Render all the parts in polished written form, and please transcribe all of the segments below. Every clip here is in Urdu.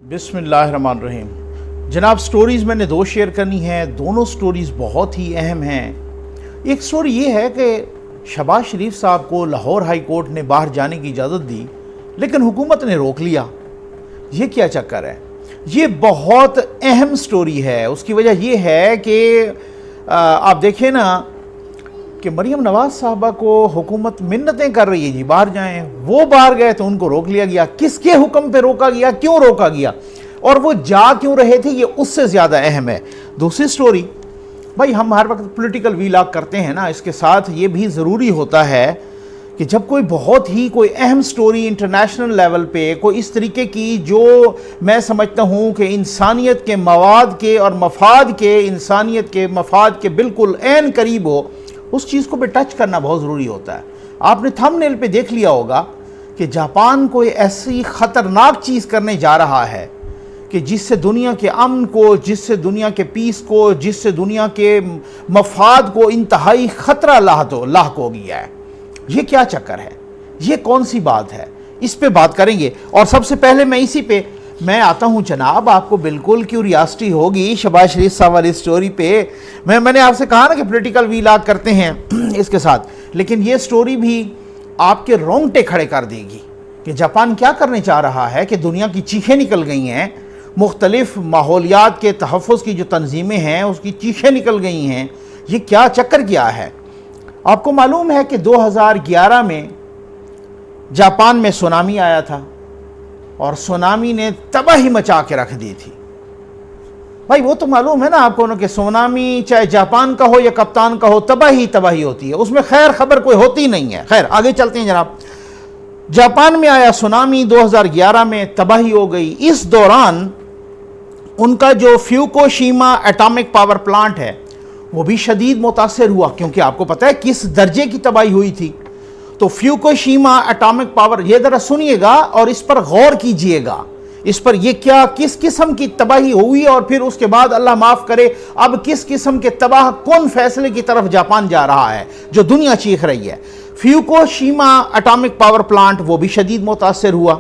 بسم اللہ الرحمن الرحیم۔ جناب سٹوریز میں نے دو شیئر کرنی ہیں، دونوں سٹوریز بہت ہی اہم ہیں۔ ایک سٹوری یہ ہے کہ شہباز شریف صاحب کو لاہور ہائی کورٹ نے باہر جانے کی اجازت دی لیکن حکومت نے روک لیا۔ یہ کیا چکر ہے؟ یہ بہت اہم سٹوری ہے۔ اس کی وجہ یہ ہے کہ آپ دیکھیں نا کہ مریم نواز صاحبہ کو حکومت منتیں کر رہی ہے جی باہر جائیں، وہ باہر گئے تو ان کو روک لیا گیا۔ کس کے حکم پہ روکا گیا، کیوں روکا گیا، اور وہ جا کیوں رہے تھے، یہ اس سے زیادہ اہم ہے۔ دوسری سٹوری، بھائی ہم ہر وقت پولیٹیکل ویلاگ کرتے ہیں نا، اس کے ساتھ یہ بھی ضروری ہوتا ہے کہ جب کوئی بہت ہی کوئی اہم سٹوری انٹرنیشنل لیول پہ کوئی اس طریقے کی جو میں سمجھتا ہوں کہ انسانیت کے مواد کے اور مفاد کے، انسانیت کے مفاد کے بالکل عین قریب ہو، اس چیز کو بھی ٹچ کرنا بہت ضروری ہوتا ہے۔ آپ نے تھم نیل پہ دیکھ لیا ہوگا کہ جاپان کوئی ایسی خطرناک چیز کرنے جا رہا ہے کہ جس سے دنیا کے امن کو، جس سے دنیا کے پیس کو، جس سے دنیا کے مفاد کو انتہائی خطرہ لاحق ہو گیا ہے۔ یہ کیا چکر ہے، یہ کون سی بات ہے، اس پہ بات کریں گے۔ اور سب سے پہلے میں اسی پہ آتا ہوں جناب، آپ کو بالکل کیوریاسٹی ہوگی شہباز شریف صاحب والی سٹوری پہ۔ میں نے آپ سے کہا نا کہ پولیٹیکل ویلاگ کرتے ہیں اس کے ساتھ، لیکن یہ سٹوری بھی آپ کے رونگٹے کھڑے کر دے گی کہ جاپان کیا کرنے چاہ رہا ہے، کہ دنیا کی چیخیں نکل گئی ہیں، مختلف ماحولیات کے تحفظ کی جو تنظیمیں ہیں اس کی چیخیں نکل گئی ہیں۔ یہ کیا چکر کیا ہے؟ آپ کو معلوم ہے کہ 2011 میں جاپان میں سونامی آیا تھا اور سونامی نے تباہی مچا کے رکھ دی تھی۔ بھائی وہ تو معلوم ہے نا آپ کو کہ سونامی چاہے جاپان کا ہو یا کپتان کا ہو، تباہی ہوتی ہے، اس میں خیر خبر کوئی ہوتی نہیں ہے۔ خیر آگے چلتے ہیں جناب۔ جاپان میں آیا سونامی 2011 میں، تباہی ہو گئی۔ اس دوران ان کا جو فیوکوشیما ایٹامک پاور پلانٹ ہے وہ بھی شدید متاثر ہوا، کیونکہ آپ کو پتہ ہے کس درجے کی تباہی ہوئی تھی۔ تو فیوکوشیما ایٹامک پاور، یہ ذرا سنیے گا اور اس پر غور کیجئے گا، اس پر یہ کیا کس قسم کی تباہی ہوئی، اور پھر اس کے بعد اللہ معاف کرے اب کس قسم کے تباہ کن فیصلے کی طرف جاپان جا رہا ہے جو دنیا چیخ رہی ہے۔ فیوکوشیما ایٹامک پاور پلانٹ وہ بھی شدید متاثر ہوا،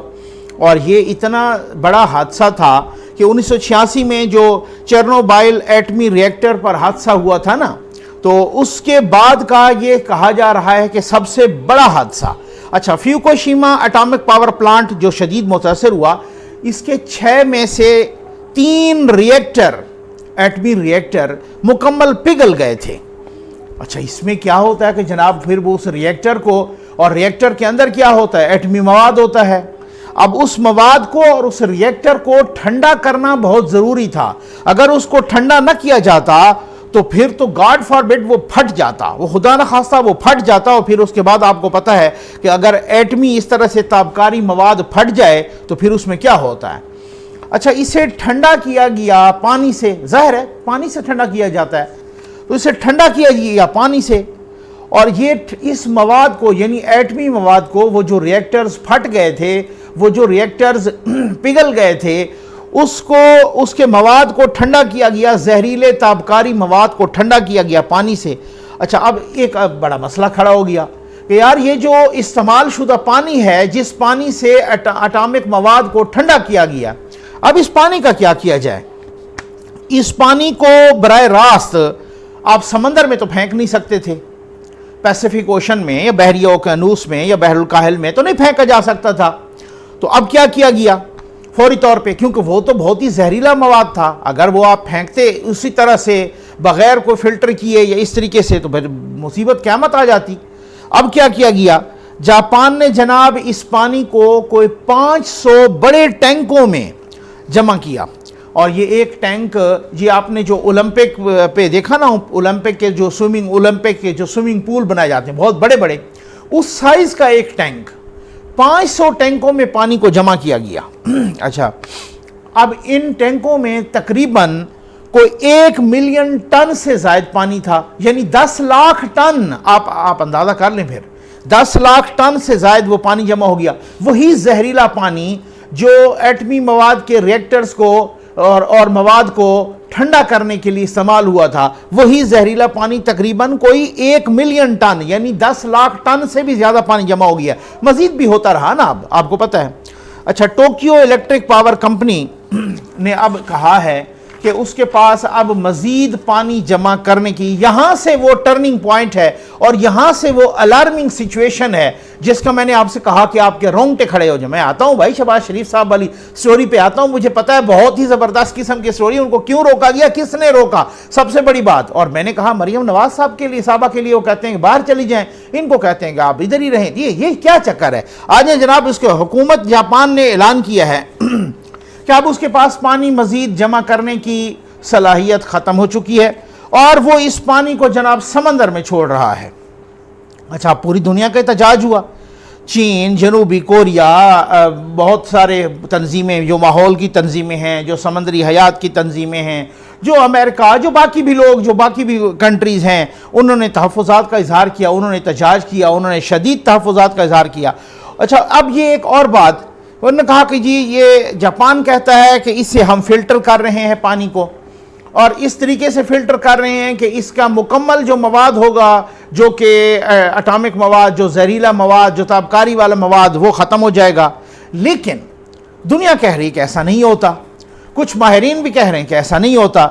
اور یہ اتنا بڑا حادثہ تھا کہ 1986 میں جو چرنوبائل ایٹمی ری ایکٹر پر حادثہ ہوا تھا نا، تو اس کے بعد کا یہ کہا جا رہا ہے کہ سب سے بڑا حادثہ۔ اچھا، فیوکوشیما ایٹامک پاور پلانٹ جو شدید متاثر ہوا، اس کے 6 میں سے 3 ری ایکٹر، ایٹمی ری ایکٹر مکمل پگھل گئے تھے۔ اچھا، اس میں کیا ہوتا ہے کہ جناب پھر وہ اس ری ایکٹر کو، اور ری ایکٹر کے اندر کیا ہوتا ہے، ایٹمی مواد ہوتا ہے۔ اب اس مواد کو اور اس ری ایکٹر کو ٹھنڈا کرنا بہت ضروری تھا۔ اگر اس کو ٹھنڈا نہ کیا جاتا تو پھر تو گاڈ فاربڈ وہ پھٹ جاتا، وہ خدا نخواستہ وہ پھٹ جاتا، اور پھر اس کے بعد آپ کو پتہ ہے کہ اگر ایٹمی اس طرح سے تابکاری مواد پھٹ جائے تو پھر اس میں کیا ہوتا ہے۔ اچھا، اسے ٹھنڈا کیا گیا پانی سے، ظاہر ہے پانی سے ٹھنڈا کیا جاتا ہے، تو اسے ٹھنڈا کیا گیا پانی سے، اور یہ اس مواد کو یعنی ایٹمی مواد کو، وہ جو ری ایکٹرز پھٹ گئے تھے، وہ جو ری ایکٹرز پگھل گئے تھے، اس کے مواد کو ٹھنڈا کیا گیا، زہریلے تابکاری مواد کو ٹھنڈا کیا گیا پانی سے۔ اچھا، اب ایک بڑا مسئلہ کھڑا ہو گیا کہ یار یہ جو استعمال شدہ پانی ہے، جس پانی سے ایٹامک مواد کو ٹھنڈا کیا گیا، اب اس پانی کا کیا کیا جائے؟ اس پانی کو براہ راست آپ سمندر میں تو پھینک نہیں سکتے تھے، پیسیفک اوشن میں یا بحریہ اوقیانوس میں یا بحر الکاہل میں تو نہیں پھینکا جا سکتا تھا۔ تو اب کیا کیا گیا فوری طور پہ، کیونکہ وہ تو بہت ہی زہریلا مواد تھا، اگر وہ آپ پھینکتے اسی طرح سے بغیر کوئی فلٹر کیے یا اس طریقے سے تو پھر مصیبت قیامت آ جاتی۔ اب کیا کیا گیا؟ جاپان نے جناب اس پانی کو کوئی 500 بڑے ٹینکوں میں جمع کیا، اور یہ ایک ٹینک جی آپ نے جو اولمپک پہ دیکھا نا، اولمپک کے جو سوئمنگ پول بنائے جاتے ہیں بہت بڑے بڑے، اس سائز کا ایک ٹینک 500 ٹینکوں میں پانی کو جمع کیا گیا۔ اچھا، اب ان ٹینکوں میں تقریباً کوئی 1 ملین ٹن سے زائد پانی تھا، یعنی 10 لاکھ ٹن، آپ اندازہ کر لیں، پھر 10 لاکھ ٹن سے زائد وہ پانی جمع ہو گیا۔ وہی زہریلا پانی جو ایٹمی مواد کے ری ایکٹرز کو اور مواد کو ٹھنڈا کرنے کے لیے استعمال ہوا تھا، وہی زہریلا پانی تقریباً کوئی 1 ملین ٹن یعنی 10 لاکھ ٹن سے بھی زیادہ پانی جمع ہو گیا۔ مزید بھی ہوتا رہا نا، اب آپ کو پتہ ہے۔ اچھا، ٹوکیو الیکٹرک پاور کمپنی نے اب کہا ہے کہ اس کے پاس اب مزید پانی جمع کرنے کی، یہاں سے وہ ٹرننگ پوائنٹ ہے اور یہاں سے وہ الارمنگ سچویشن ہے جس کا میں نے آپ سے کہا کہ آپ کے رونگٹے کھڑے ہو جائیں۔ میں آتا ہوں بھائی شہباز شریف صاحب والی سٹوری پہ آتا ہوں، مجھے پتا ہے بہت ہی زبردست قسم کی سٹوری، ان کو کیوں روکا گیا، کس نے روکا، سب سے بڑی بات۔ اور میں نے کہا مریم نواز صاحب کے لیے، صحابہ کے لیے وہ کہتے ہیں کہ باہر چلی جائیں، ان کو کہتے ہیں کہ آپ ادھر ہی رہیں۔ یہ کیا چکر ہے؟ آج جناب اس کو حکومت جاپان نے اعلان کیا ہے کہ اب اس کے پاس پانی مزید جمع کرنے کی صلاحیت ختم ہو چکی ہے اور وہ اس پانی کو جناب سمندر میں چھوڑ رہا ہے۔ اچھا، پوری دنیا کا احتجاج ہوا، چین، جنوبی کوریا، بہت سارے تنظیمیں جو ماحول کی تنظیمیں ہیں، جو سمندری حیات کی تنظیمیں ہیں، جو امریکہ، جو باقی بھی لوگ، جو باقی بھی کنٹریز ہیں، انہوں نے تحفظات کا اظہار کیا، انہوں نے احتجاج کیا، انہوں نے شدید تحفظات کا اظہار کیا۔ اچھا، اب یہ ایک اور بات، انہوں نے کہا کہ جی یہ جاپان کہتا ہے کہ اس سے ہم فلٹر کر رہے ہیں پانی کو، اور اس طریقے سے فلٹر کر رہے ہیں کہ اس کا مکمل جو مواد ہوگا، جو کہ اٹامک مواد، جو زہریلا مواد، جو تابکاری والا مواد، وہ ختم ہو جائے گا۔ لیکن دنیا کہہ رہی ہے کہ ایسا نہیں ہوتا، کچھ ماہرین بھی کہہ رہے ہیں کہ ایسا نہیں ہوتا،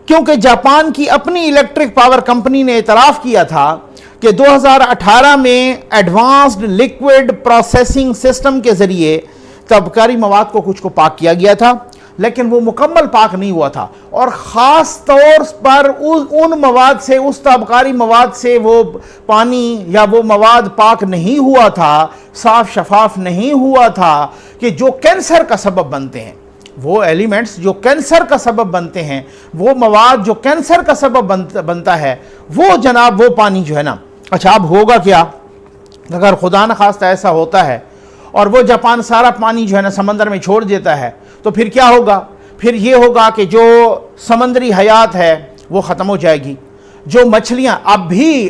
کیونکہ جاپان کی اپنی الیکٹرک پاور کمپنی نے اعتراف کیا تھا کہ 2018 میں ایڈوانسڈ لیکوڈ پروسیسنگ سسٹم کے ذریعے تابکاری مواد کو کچھ کو پاک کیا گیا تھا، لیکن وہ مکمل پاک نہیں ہوا تھا، اور خاص طور پر ان مواد سے، اس تابکاری مواد سے وہ پانی یا وہ مواد پاک نہیں ہوا تھا، صاف شفاف نہیں ہوا تھا، کہ جو کینسر کا سبب بنتے ہیں، وہ ایلیمنٹس جو کینسر کا سبب بنتے ہیں، وہ مواد جو کینسر کا سبب بنتا ہے، وہ جناب وہ پانی جو ہے نا۔ اچھا، اب ہوگا کیا اگر خدا نخواستہ ایسا ہوتا ہے اور وہ جاپان سارا پانی جو ہے نا سمندر میں چھوڑ دیتا ہے، تو پھر کیا ہوگا؟ پھر یہ ہوگا کہ جو سمندری حیات ہے وہ ختم ہو جائے گی۔ جو مچھلیاں اب بھی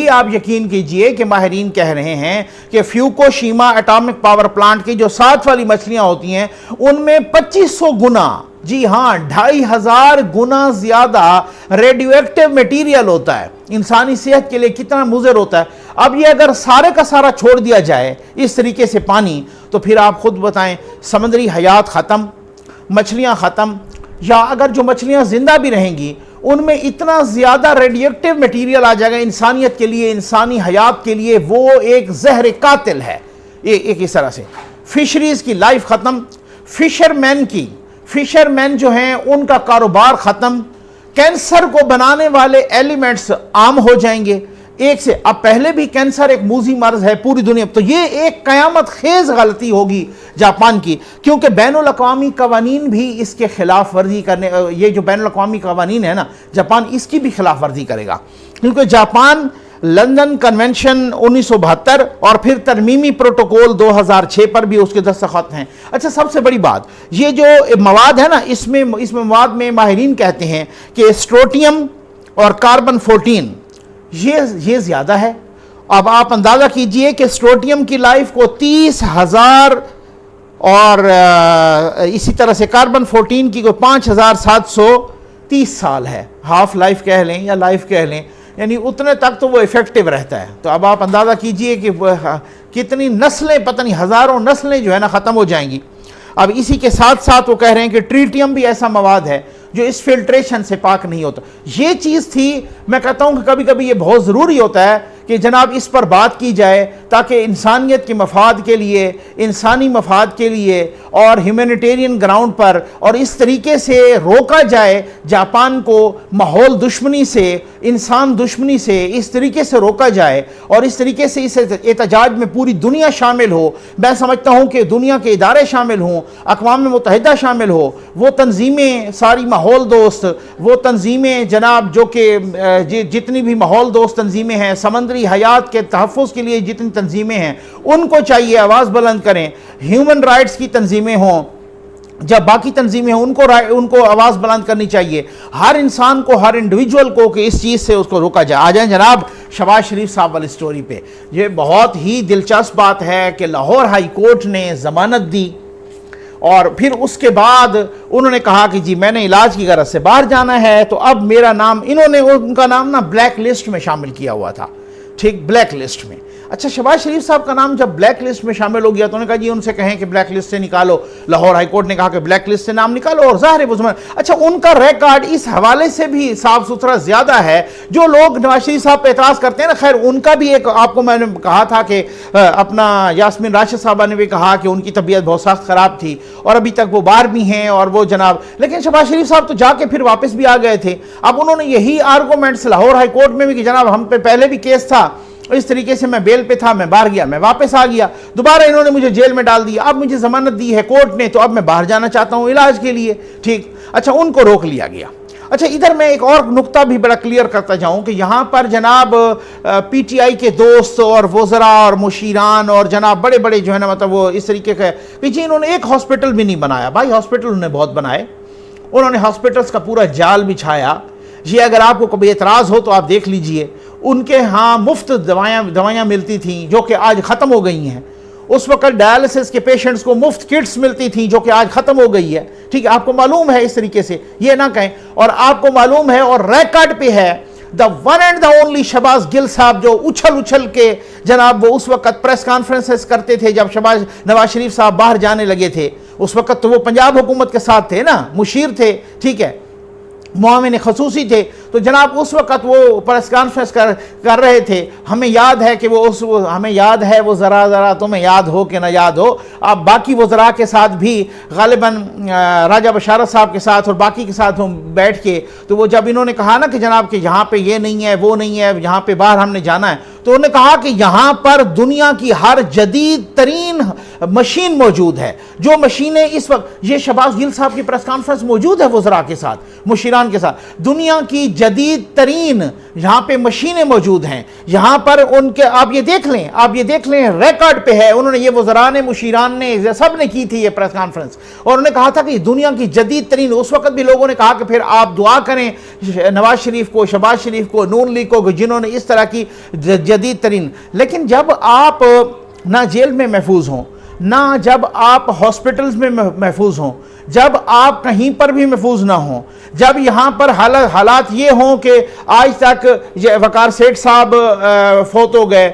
آپ یقین کیجئے کہ ماہرین کہہ رہے ہیں کہ فیوکوشیما اٹامک پاور پلانٹ کی جو 7 والی مچھلیاں ہوتی ہیں، ان میں 2500 گنا، جی ہاں 2500 گنا زیادہ ریڈیو ایکٹیو میٹیریل ہوتا ہے۔ انسانی صحت کے لیے کتنا مضر ہوتا ہے۔ اب یہ اگر سارے کا سارا چھوڑ دیا جائے اس طریقے سے پانی، تو پھر آپ خود بتائیں، سمندری حیات ختم، مچھلیاں ختم، یا اگر جو مچھلیاں زندہ بھی رہیں گی ان میں اتنا زیادہ ریڈیو ایکٹیو میٹیریل آ جائے گا انسانیت کے لیے، انسانی حیات کے لیے، وہ ایک زہر قاتل ہے۔ ایک اس طرح سے فشریز کی لائف ختم، فشرمین جو ہیں ان کا کاروبار ختم، کینسر کو بنانے والے ایلیمنٹس عام ہو جائیں گے ایک سے۔ اب پہلے بھی کینسر ایک موذی مرض ہے پوری دنیا، تو یہ ایک قیامت خیز غلطی ہوگی جاپان کی، کیونکہ بین الاقوامی قوانین بھی اس کے خلاف ورزی کرنے، یہ جو بین الاقوامی قوانین ہے نا، جاپان اس کی بھی خلاف ورزی کرے گا، کیونکہ جاپان لندن کنونشن 1972 اور پھر ترمیمی پروٹوکول 2006 پر بھی اس کے دستخط ہیں۔ اچھا، سب سے بڑی بات یہ جو مواد ہے نا، اس میں مواد میں ماہرین کہتے ہیں کہ اسٹروٹیم اور کاربن 14 یہ زیادہ ہے۔ اب آپ اندازہ کیجئے کہ اسٹروٹیم کی لائف کو 30,000 اور اسی طرح سے کاربن 14 کی کو 5,730 سال ہے، ہاف لائف کہہ لیں یا لائف کہہ لیں، یعنی اتنے تک تو وہ ایفیکٹیو رہتا ہے۔ تو اب آپ اندازہ کیجئے کہ کتنی نسلیں، پتہ نہیں ہزاروں نسلیں جو ہے نا ختم ہو جائیں گی۔ اب اسی کے ساتھ ساتھ وہ کہہ رہے ہیں کہ ٹریٹیم بھی ایسا مواد ہے جو اس فلٹریشن سے پاک نہیں ہوتا۔ یہ چیز تھی، میں کہتا ہوں کہ کبھی کبھی یہ بہت ضروری ہوتا ہے کہ جناب اس پر بات کی جائے، تاکہ انسانیت کے مفاد کے لیے، انسانی مفاد کے لیے اور ہیومینیٹیرین گراؤنڈ پر، اور اس طریقے سے روکا جائے جاپان کو ماحول دشمنی سے، انسان دشمنی سے، اس طریقے سے روکا جائے، اور اس طریقے سے اس احتجاج میں پوری دنیا شامل ہو۔ میں سمجھتا ہوں کہ دنیا کے ادارے شامل ہوں، اقوام متحدہ شامل ہو، وہ تنظیمیں ساری ماحول دوست، وہ تنظیمیں جناب جو کہ جتنی بھی ماحول دوست تنظیمیں ہیں، سمندری حیات کے تحفظ کے لیے جتنی تنظیمیں ہیں، ان کو چاہیے آواز بلند کریں۔ ہیومن رائٹس کی تنظیمیں ہوں، جب باقی تنظیمیں ہیں ان کو آواز بلند کرنی چاہیے، ہر انسان کو، ہر انڈیویجول کو، کہ اس چیز سے اس کو روکا جائے۔ آ جائیں جناب شہباز شریف صاحب والی سٹوری پہ۔ یہ بہت ہی دلچسپ بات ہے کہ لاہور ہائی کورٹ نے ضمانت دی، اور پھر اس کے بعد انہوں نے کہا کہ جی میں نے علاج کی غرض سے باہر جانا ہے، تو اب میرا نام، انہوں نے ان کا نام نا بلیک لسٹ میں شامل کیا ہوا تھا، ٹھیک، بلیک لسٹ میں۔ اچھا شہباز شریف صاحب کا نام جب بلیک لسٹ میں شامل ہو گیا تو انہوں نے کہا جی ان سے کہیں کہ بلیک لسٹ سے نکالو، لاہور ہائی کورٹ نے کہا کہ بلیک لسٹ سے نام نکالو، اور ظاہر ہے اچھا ان کا ریکارڈ اس حوالے سے بھی صاف ستھرا زیادہ ہے. جو لوگ نواز شریف صاحب پہ اعتراض کرتے ہیں نا، خیر ان کا بھی ایک، آپ کو میں نے کہا تھا کہ اپنا یاسمین راشد صاحبہ نے بھی کہا کہ ان کی طبیعت بہت سخت خراب تھی اور ابھی تک وہ باہر بھی ہیں، اور وہ جناب، لیکن شہباز شریف صاحب تو جا کے پھر واپس بھی آ گئے تھے. اب انہوں نے یہی آرگومنٹس لاہور ہائی کورٹ میں بھی کہ جناب ہم پہ پہلے بھی کیس تھا، اس طریقے سے میں بیل پہ تھا، میں باہر گیا، میں واپس آ گیا، دوبارہ انہوں نے مجھے جیل میں ڈال دیا، اب مجھے ضمانت دی ہے کورٹ نے تو اب میں باہر جانا چاہتا ہوں علاج کے لیے. ٹھیک، اچھا ان کو روک لیا گیا. اچھا ادھر میں ایک اور نقطہ بھی بڑا کلیئر کرتا جاؤں کہ یہاں پر جناب پی ٹی آئی کے دوست اور وزراء اور مشیران اور جناب بڑے بڑے جو ہے نا مطلب وہ اس طریقے کا کہ جی انہوں نے ایک ہاسپٹل بھی نہیں بنایا. بھائی ہاسپٹل انہوں نے بہت بنائے، انہوں نے ہاسپٹلس کا پورا جال بچھایا. یہ اگر آپ کو کبھی اعتراض ہو تو آپ دیکھ لیجئے، ان کے ہاں مفت دوائیاں ملتی تھیں جو کہ آج ختم ہو گئی ہیں. اس وقت ڈائلسس کے پیشنٹس کو مفت کٹس ملتی تھیں جو کہ آج ختم ہو گئی ہے. ٹھیک ہے، آپ کو معلوم ہے، اس طریقے سے یہ نہ کہیں. اور آپ کو معلوم ہے اور ریکارڈ پہ ہے the one and the only Shahbaz گل صاحب جو اچھل کے جناب وہ اس وقت پریس کانفرنسز کرتے تھے جب نواز شریف صاحب باہر جانے لگے تھے. اس وقت تو وہ پنجاب حکومت کے ساتھ تھے نا، مشیر تھے، ٹھیک ہے، معاون خصوصی تھے. تو جناب اس وقت وہ پریس کانفرنس کر رہے تھے. ہمیں یاد ہے کہ ہمیں یاد ہے وہ ذرا تمہیں یاد ہو کہ نہ یاد ہو، اب باقی وزراء کے ساتھ بھی غالباً راجہ بشارت صاحب کے ساتھ اور باقی کے ساتھ بیٹھ کے، تو وہ جب انہوں نے کہا نا کہ جناب کہ یہاں پہ یہ نہیں ہے وہ نہیں ہے، یہاں پہ باہر ہم نے جانا ہے، تو انہوں نے کہا کہ یہاں پر دنیا کی ہر جدید ترین مشین موجود ہے. جو مشینیں اس وقت، یہ شہباز گل صاحب کی پریس کانفرنس موجود ہے وزراء کے ساتھ، مشیران کے ساتھ، دنیا کی جدید ترین یہاں پہ مشینیں موجود ہیں. یہاں پر ان کے آپ یہ دیکھ لیں ریکارڈ پہ ہے. انہوں نے یہ وزراء نے، مشیران نے، سب نے کی تھی یہ پریس کانفرنس، اور انہوں نے کہا تھا کہ دنیا کی جدید ترین. اس وقت بھی لوگوں نے کہا کہ پھر آپ دعا کریں نواز شریف کو، شہباز شریف کو، نون لیگ کو، جنہوں نے اس طرح کی جدید ترین. لیکن جب آپ نہ جیل میں محفوظ ہوں، نہ جب آپ ہاسپٹلز میں محفوظ ہوں، جب آپ کہیں پر بھی محفوظ نہ ہوں، جب یہاں پر حالات یہ ہوں کہ آج تک وقار سیٹھ صاحب فوت ہو گئے،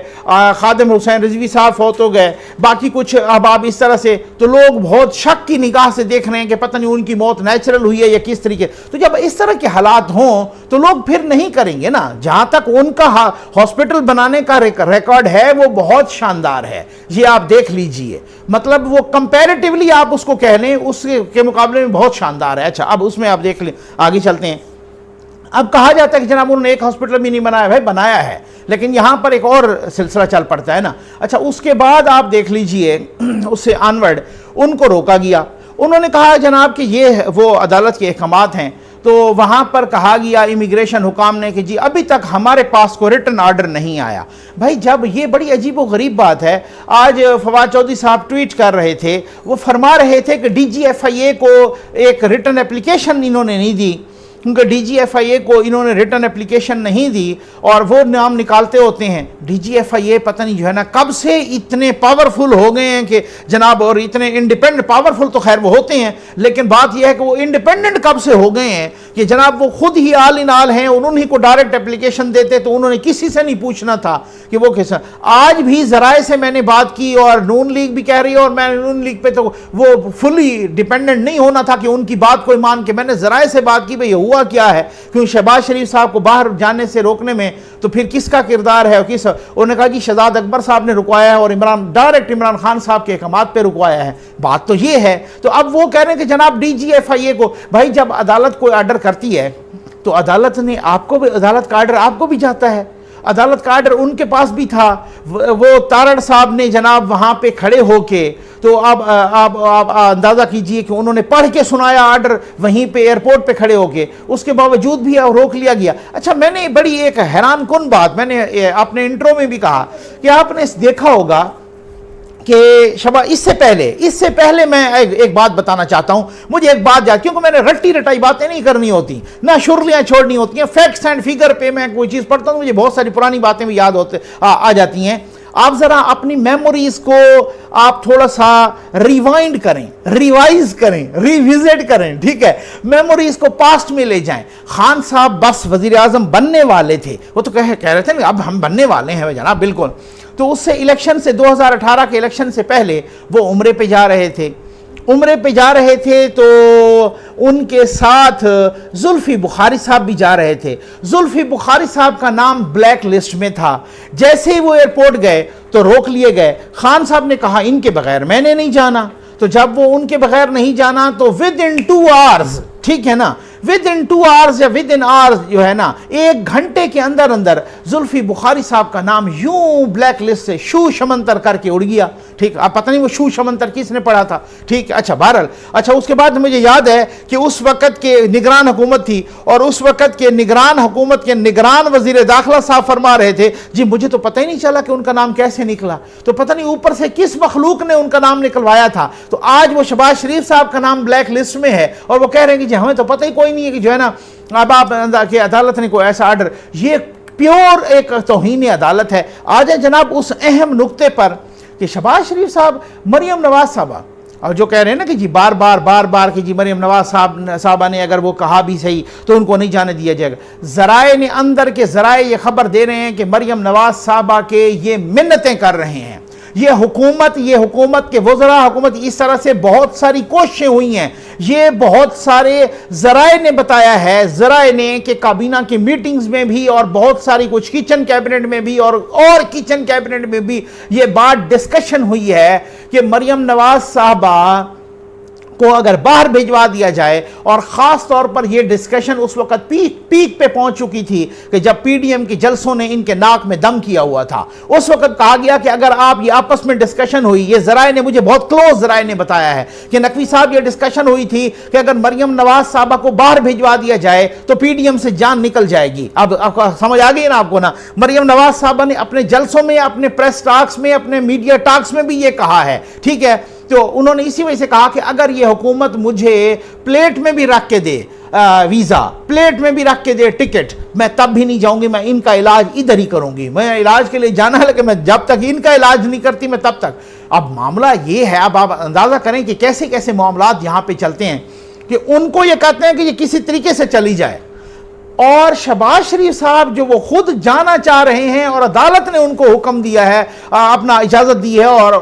خادم حسین رضوی صاحب فوت ہو گئے، باقی کچھ احباب اس طرح سے، تو لوگ بہت شک کی نگاہ سے دیکھ رہے ہیں کہ پتہ نہیں ان کی موت نیچرل ہوئی ہے یا کس طریقے. تو جب اس طرح کے حالات ہوں تو لوگ پھر نہیں کریں گے نا. جہاں تک ان کا ہاسپٹل بنانے کا ریکارڈ ہے وہ بہت شاندار ہے، یہ آپ دیکھ لیجئے. مطلب وہ کمپیریٹیولی آپ اس کو کہہ لیں اس کے مقابلے میں بہت شاندار ہے. اچھا اب اس میں آپ دیکھ لیں، آگے چلتے ہیں. اب کہا جاتا ہے کہ جناب انہوں نے ایک ہاسپٹل بھی نہیں بنایا. بھائی بنایا ہے، لیکن یہاں پر ایک اور سلسلہ چل پڑتا ہے نا. اچھا اس کے بعد آپ دیکھ لیجئے اس سے آنورڈ ان کو روکا گیا. انہوں نے کہا جناب کہ یہ وہ عدالت کے احکامات ہیں. تو وہاں پر کہا گیا امیگریشن حکام نے کہ جی ابھی تک ہمارے پاس کوئی ریٹن آرڈر نہیں آیا. بھائی جب یہ بڑی عجیب و غریب بات ہے. آج فواد چودھری صاحب ٹویٹ کر رہے تھے، وہ فرما رہے تھے کہ ڈی جی ایف آئی اے کو ایک ریٹن اپلیکیشن انہوں نے نہیں دی، کیونکہ ڈی جی ایف آئی اے کو انہوں نے ریٹن اپلیکیشن نہیں دی اور وہ نام نکالتے ہوتے ہیں. ڈی جی ایف آئی اے پتہ نہیں جو ہے نا کب سے اتنے پاورفل ہو گئے ہیں کہ جناب، اور اتنے انڈیپینڈنٹ، پاورفل تو خیر وہ ہوتے ہیں، لیکن بات یہ ہے کہ وہ انڈیپینڈنٹ کب سے ہو گئے ہیں کہ جناب وہ خود ہی آل ان آل ہیں. انہوں کو ڈائریکٹ اپلیکیشن دیتے تو انہوں نے کسی سے نہیں پوچھنا تھا کہ وہ کیسا. آج بھی ذرائع سے میں نے بات کی اور نون لیگ بھی کہہ رہی ہے، اور میں نون لیگ پہ تو وہ فلی ڈیپینڈنٹ نہیں ہونا تھا کہ ان کی بات کوئی مان کے. میں نے ذرائع سے بات کی، بھئی یہ ہوا کیا ہے، کیوں شہباز شریف صاحب کو باہر جانے سے روکنے میں تو پھر کس کا کردار ہے. انہوں نے کہا کہ شہزاد اکبر صاحب نے رکوایا ہے اور ڈائریکٹ عمران خان صاحب کے احکامات پہ رکوایا ہے. بات تو یہ ہے. تو اب وہ کہہ رہے ہیں کہ جناب ڈی جی ایف آئی اے کو، بھائی جب عدالت کوئی آرڈر کرتی ہے تو عدالت نے آپ کو بھی، عدالت کا آرڈر آپ کو بھی جاتا ہے. عدالت کا آرڈر ان کے پاس بھی تھا. وہ تارڑ صاحب نے جناب وہاں پہ کھڑے ہو کے، تو آپ اندازہ کیجئے کہ انہوں نے پڑھ کے سنایا آرڈر وہیں پہ ایئرپورٹ پہ کھڑے ہو کے، اس کے باوجود بھی روک لیا گیا. اچھا میں نے بڑی ایک حیران کن بات، میں نے اپنے انٹرو میں بھی کہا کہ آپ نے دیکھا ہوگا کہ اس سے پہلے میں ایک بات بتانا چاہتا ہوں. مجھے ایک بات یاد، کیونکہ میں نے رٹی رٹائی باتیں نہیں کرنی ہوتی، نہ شرلیاں چھوڑنی ہوتی ہیں. فیکٹس اینڈ فیگر پہ میں کوئی چیز پڑھتا ہوں، مجھے بہت ساری پرانی باتیں بھی یاد آ جاتی ہیں. آپ ذرا اپنی میموریز کو آپ تھوڑا سا ریوائنڈ کریں، ریوائز کریں، ریویزٹ کریں، ٹھیک ہے. میموریز کو پاسٹ میں لے جائیں. خان صاحب بس وزیر اعظم بننے والے تھے، وہ تو کہہ رہے تھے اب ہم بننے والے ہیں جناب، بالکل. تو اس سے الیکشن سے 2018 کے الیکشن سے پہلے وہ عمرے پہ جا رہے تھے، تو ان کے ساتھ زلفی بخاری صاحب بھی جا رہے تھے۔ زلفی بخاری صاحب کا نام بلیک لسٹ میں تھا۔ جیسے ہی وہ ایئرپورٹ گئے تو روک لیے گئے۔ خان صاحب نے کہا ان کے بغیر میں نے نہیں جانا، تو جب وہ ان کے بغیر نہیں جانا تو ود ان 2 hours، ٹھیک ہے نا، ود ان 2 hours یا ود ان hours جو ہے نا، 1 گھنٹے کے اندر زلفی بخاری صاحب کا نام یوں بلیک لسٹ سے شو شمنتر کر کے اڑ گیا۔ ٹھیک، اب پتہ نہیں وہ شو شمنتر کس نے پڑھا تھا، ٹھیک، اچھا بہرحال، اچھا اس کے بعد مجھے یاد ہے کہ اس وقت کے نگران حکومت تھی، اور اس وقت کے نگران حکومت کے نگران وزیر داخلہ صاحب فرما رہے تھے جی مجھے تو پتہ ہی نہیں چلا کہ ان کا نام کیسے نکلا، تو پتہ نہیں اوپر سے کس مخلوق نے ان کا نام نکلوایا تھا۔ تو آج وہ شہباز شریف صاحب کا نام بلیک لسٹ میں ہے، اور وہ کہہ رہے ہیں کہ جی ہمیں تو پتہ ہی کوئی نہیں ہے کہ جو ہے نا اب آپ کہ عدالت نے کوئی ایسا آرڈر، یہ پیور ایک توہین عدالت ہے۔ آ جائیں جناب اس اہم نقطے پر کہ شہباز شریف صاحب مریم نواز صاحبہ، اور جو کہہ رہے ہیں نا کہ جی بار بار کہ جی مریم نواز صاحبہ نے اگر وہ کہا بھی صحیح تو ان کو نہیں جانے دیا جائے گا۔ ذرائع نے اندر کے ذرائع یہ خبر دے رہے ہیں کہ مریم نواز صاحبہ کے یہ منتیں کر رہے ہیں، یہ حکومت کے وزراء، حکومت اس طرح سے بہت ساری کوششیں ہوئی ہیں، یہ بہت سارے ذرائع نے بتایا ہے، ذرائع نے کہ کابینہ کی میٹنگز میں بھی اور بہت ساری کچھ کچن کیبنٹ میں بھی اور کچن کیبنٹ میں بھی یہ بات ڈسکشن ہوئی ہے کہ مریم نواز صاحبہ کو اگر باہر بھیجوا دیا جائے، اور خاص طور پر یہ ڈسکشن اس وقت پیک پہ پہنچ چکی تھی کہ جب پی ڈی ایم کے جلسوں نے ان کے ناک میں دم کیا ہوا تھا، اس وقت کہا گیا کہ اگر آپ یہ آپس میں ڈسکشن ہوئی، یہ ذرائع نے مجھے بہت کلوز ذرائع نے بتایا ہے کہ نقوی صاحب یہ ڈسکشن ہوئی تھی کہ اگر مریم نواز صاحبہ کو باہر بھیجوا دیا جائے تو پی ڈی ایم سے جان نکل جائے گی۔ اب سمجھ آ گئی نا آپ کو نا، مریم نواز صاحبہ نے اپنے جلسوں میں، اپنے پریس ٹاکس میں، اپنے میڈیا ٹاکس میں بھی یہ کہا ہے، ٹھیک ہے، تو انہوں نے اسی وجہ سے کہا کہ اگر یہ حکومت مجھے پلیٹ میں بھی رکھ کے دے ویزا، پلیٹ میں بھی رکھ کے دے ٹکٹ، میں تب بھی نہیں جاؤں گی، میں ان کا علاج ادھر ہی کروں گی، میں علاج کے لیے جانا ہے لیکن میں جب تک ان کا علاج نہیں کرتی میں تب تک۔ اب معاملہ یہ ہے، اب آپ اندازہ کریں کہ کیسے کیسے معاملات یہاں پہ چلتے ہیں کہ ان کو یہ کہتے ہیں کہ یہ کسی طریقے سے چلی جائے، اور شہباز شریف صاحب جو وہ خود جانا چاہ رہے ہیں اور عدالت نے ان کو حکم دیا ہے، اپنا اجازت دی ہے اور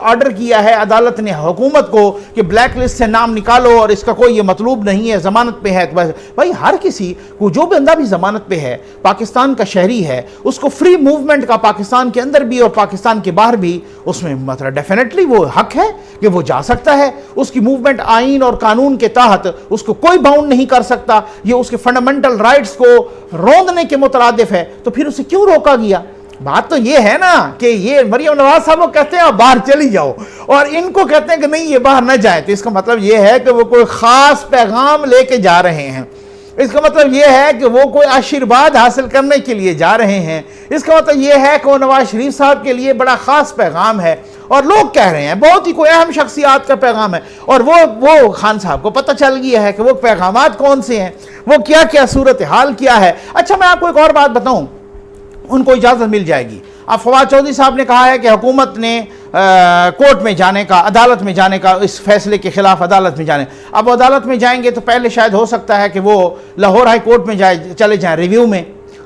آرڈر کیا ہے عدالت نے حکومت کو کہ بلیک لسٹ سے نام نکالو اور اس کا کوئی یہ مطلوب نہیں ہے، ضمانت پہ ہے۔ بھائی ہر کسی کو، جو بندہ بھی ضمانت پہ ہے، پاکستان کا شہری ہے، اس کو فری موومنٹ کا پاکستان کے اندر بھی اور پاکستان کے باہر بھی اس میں مطلب ڈیفینیٹلی وہ حق ہے کہ وہ جا سکتا ہے، اس کی موومنٹ آئین اور قانون کے تحت اس کو کوئی باؤنڈ نہیں کر سکتا، یہ اس کے فنڈامنٹل رائٹ کو روندنے کے مترادف ہے، تو پھر اسے کیوں روکا گیا؟ بات تو یہ ہے نا کہ یہ مریم نواز صاحب کو کہتے ہیں آپ باہر چلی جاؤ، اور ان کو کہتے ہیں کہ نہیں یہ باہر نہ جائے، تو اس کا مطلب یہ ہے کہ وہ کوئی خاص پیغام لے کے جا رہے ہیں، اس کا مطلب یہ ہے کہ وہ کوئی آشیرواد حاصل کرنے کے لیے جا رہے ہیں، اس کا مطلب یہ ہے کہ وہ نواز شریف صاحب کے لیے بڑا خاص پیغام ہے، اور لوگ کہہ رہے ہیں بہت ہی کوئی اہم شخصیات کا پیغام ہے، اور وہ خان صاحب کو پتہ چل گیا ہے کہ وہ پیغامات کون سے ہیں، وہ کیا کیا صورتحال کیا ہے۔ اچھا میں آپ کو ایک اور بات بتاؤں، ان کو اجازت مل جائے گی۔ اب فواد چودھری صاحب نے کہا ہے کہ حکومت نے کورٹ میں جانے کا، عدالت میں جانے کا، اس فیصلے کے خلاف عدالت میں جانے، اب وہ عدالت میں جائیں گے تو پہلے شاید ہو سکتا ہے کہ وہ لاہور ہائی کورٹ میں چلے جائیں ریویو میں،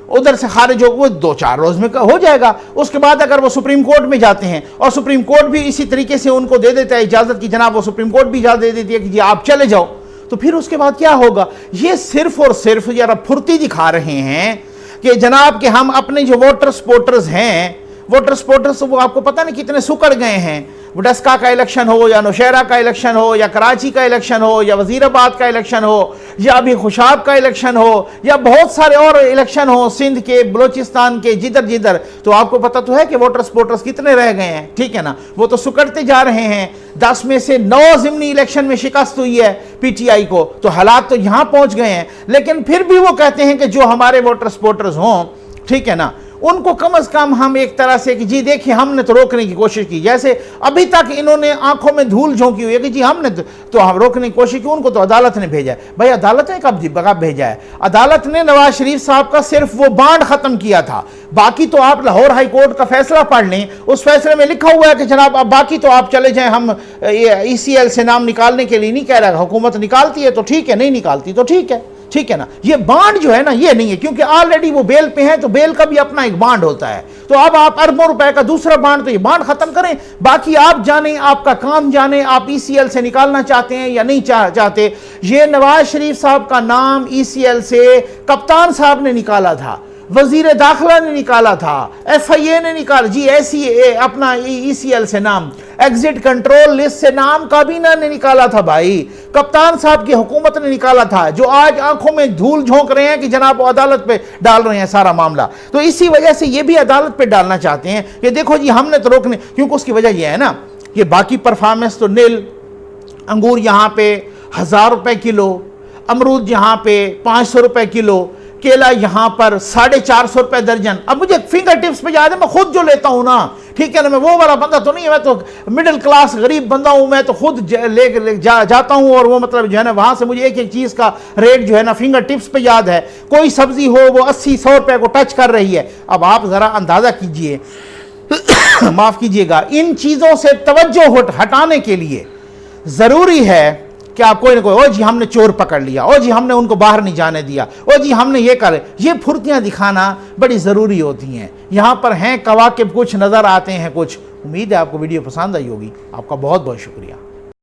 ادھر سے خارج ہو، وہ 2-4 روز میں ہو جائے گا۔ اس کے بعد اگر وہ سپریم کورٹ میں جاتے ہیں اور سپریم کورٹ بھی اسی طریقے سے ان کو دے دیتا ہے اجازت کی جناب، وہ سپریم کورٹ بھی اجازت دے دیتی ہے کہ جی آپ چلے جاؤ، تو پھر اس کے بعد کیا ہوگا؟ یہ صرف اور صرف ذرا پھرتی دکھا رہے ہیں کہ جناب کہ ہم اپنے جو ووٹر سپورٹرز ہیں، ووٹر سپورٹرز وہ آپ کو پتہ نہیں کتنے سکڑ گئے ہیں، ڈسکا کا الیکشن ہو یا نوشہرہ کا الیکشن ہو یا کراچی کا الیکشن ہو یا وزیر آباد کا الیکشن ہو یا ابھی خوشاب کا الیکشن ہو یا بہت سارے اور الیکشن ہو، سندھ کے، بلوچستان کے، جدھر، تو آپ کو پتہ تو ہے کہ ووٹر سپورٹرز کتنے رہ گئے ہیں، ٹھیک ہے نا، وہ تو سکڑتے جا رہے ہیں۔ 10 میں سے 9 ضمنی الیکشن میں شکست ہوئی ہے پی ٹی آئی کو، تو حالات تو یہاں پہنچ گئے ہیں، لیکن پھر بھی وہ کہتے ہیں کہ جو ہمارے ووٹر سپورٹرز ہوں، ٹھیک ہے نا، ان کو کم از کم ہم ایک طرح سے کہ جی دیکھیں ہم نے تو روکنے کی کوشش کی، جیسے ابھی تک انہوں نے آنکھوں میں دھول جھونکی ہوئی ہے کہ جی ہم نے تو ہم روکنے کی کوشش کی، ان کو تو عدالت نے بھیجا ہے۔ بھائی عدالت نے کب بھیجا ہے؟ عدالت نے نواز شریف صاحب کا صرف وہ بانڈ ختم کیا تھا، باقی تو آپ لاہور ہائی کورٹ کا فیصلہ پڑھ لیں، اس فیصلے میں لکھا ہوا ہے کہ جناب اب باقی تو آپ چلے جائیں، ہم ای سی ایل سے نام نکالنے کے لیے نہیں کہہ رہا، حکومت نکالتی ہے تو ٹھیک ہے، نہیں نکالتی تو ٹھیک ہے، ٹھیک ہے نا. یہ بانڈ جو ہے نا یہ نہیں ہے, کیونکہ آلریڈی وہ بیل پہ ہیں, تو بیل کا بھی اپنا ایک بانڈ ہوتا ہے. تو اب آپ اربوں روپے کا دوسرا بانڈ, تو یہ بانڈ ختم کریں. باقی آپ جانیں, آپ کا کام جانیں, آپ ای سی ایل سے نکالنا چاہتے ہیں یا نہیں چاہتے. یہ نواز شریف صاحب کا نام ای سی ایل سے کپتان صاحب نے نکالا تھا, وزیر داخلہ نے نکالا تھا, ایف آئی اے نے نکالا, جی ایسی اپنا ای سی ایل سے نام, ایگزٹ کنٹرول لسٹ سے نام کابینہ نے نکالا تھا بھائی, کپتان صاحب کی حکومت نے نکالا تھا, جو آج آنکھوں میں دھول جھونک رہے ہیں کہ جناب وہ عدالت پہ ڈال رہے ہیں سارا معاملہ. تو اسی وجہ سے یہ بھی عدالت پہ ڈالنا چاہتے ہیں کہ دیکھو جی ہم نے تو روکنے, کیونکہ اس کی وجہ یہ ہے نا کہ باقی پرفارمنس تو نیل, انگور یہاں پہ 1000 روپے کلو, امرود یہاں پہ 500 روپے کلو, کیلا یہاں پر 450 روپے درجن. اب مجھے فنگر ٹپس پہ یاد ہے, میں خود جو لیتا ہوں نا, ٹھیک ہے نا, میں وہ والا بندہ تو نہیں ہے, میں تو مڈل کلاس غریب بندہ ہوں, میں تو خود لے جاتا ہوں, اور وہ مطلب جو ہے نا وہاں سے مجھے ایک ایک چیز کا ریٹ جو ہے نا فنگر ٹپس پہ یاد ہے. کوئی سبزی ہو وہ 80-100 روپے کو ٹچ کر رہی ہے. اب آپ ذرا اندازہ کیجئے, معاف کیجئے گا, ان چیزوں سے توجہ ہٹانے کے لیے ضروری ہے کہ آپ کوئی نہ کوئی, او جی ہم نے چور پکڑ لیا, او جی ہم نے ان کو باہر نہیں جانے دیا, او جی ہم نے یہ کر, یہ پھرتیاں دکھانا بڑی ضروری ہوتی ہیں. یہاں پر ہیں کواکب, کچھ نظر آتے ہیں کچھ. امید ہے آپ کو ویڈیو پسند آئی ہوگی. آپ کا بہت بہت شکریہ.